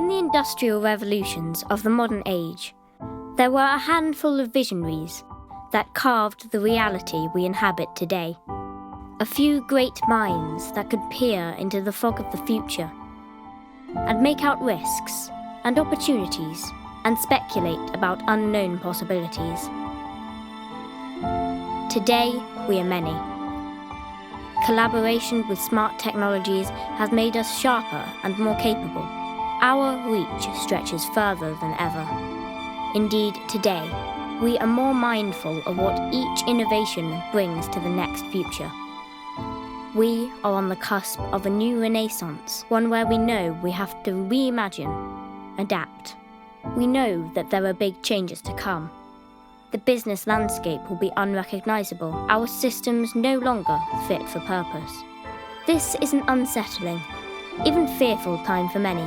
In the industrial revolutions of the modern age, there were a handful of visionaries that carved the reality we inhabit today. A few great minds that could peer into the fog of the future and make out risks and opportunities and speculate about unknown possibilities. Today, we are many. Collaboration with smart technologies has made us sharper and more capable. Our reach stretches further than ever. Indeed, today, we are more mindful of what each innovation brings to the next future. We are on the cusp of a new renaissance, one where we know we have to reimagine, adapt. We know that there are big changes to come. The business landscape will be unrecognizable, our systems no longer fit for purpose. This is an unsettling, even fearful time for many.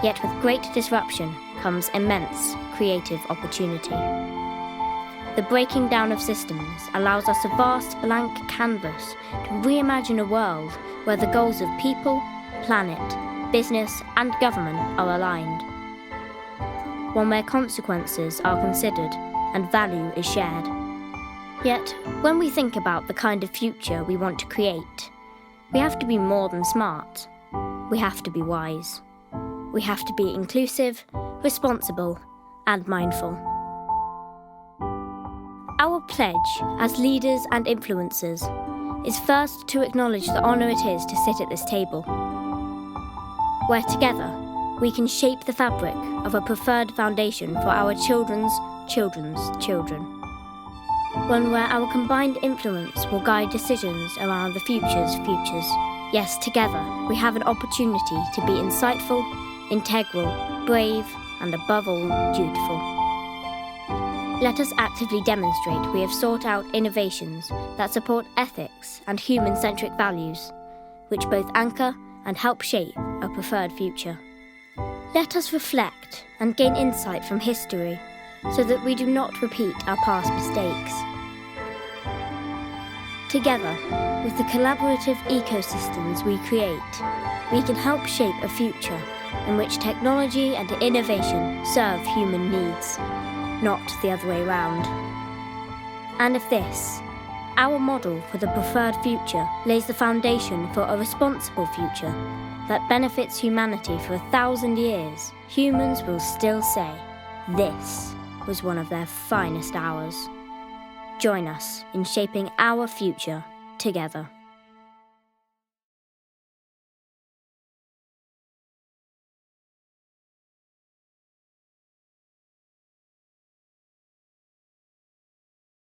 Yet with great disruption comes immense creative opportunity. The breaking down of systems allows us a vast blank canvas to reimagine a world where the goals of people, planet, business and government are aligned. One where consequences are considered and value is shared. Yet, when we think about the kind of future we want to create, we have to be more than smart. We have to be wise. We have to be inclusive, responsible, and mindful. Our pledge as leaders and influencers is first to acknowledge the honour it is to sit at this table, where together we can shape the fabric of a preferred foundation for our children's children's children. One where our combined influence will guide decisions around the future's futures. Yes, together we have an opportunity to be insightful, integral, brave, and above all, dutiful. Let us actively demonstrate we have sought out innovations that support ethics and human-centric values, which both anchor and help shape a preferred future. Let us reflect and gain insight from history so that we do not repeat our past mistakes. Together, with the collaborative ecosystems we create, we can help shape a future in which technology and innovation serve human needs, not the other way round. And if this, our model for the preferred future, lays the foundation for a responsible future that benefits humanity for 1,000 years, humans will still say, this was one of their finest hours. Join us in shaping our future together.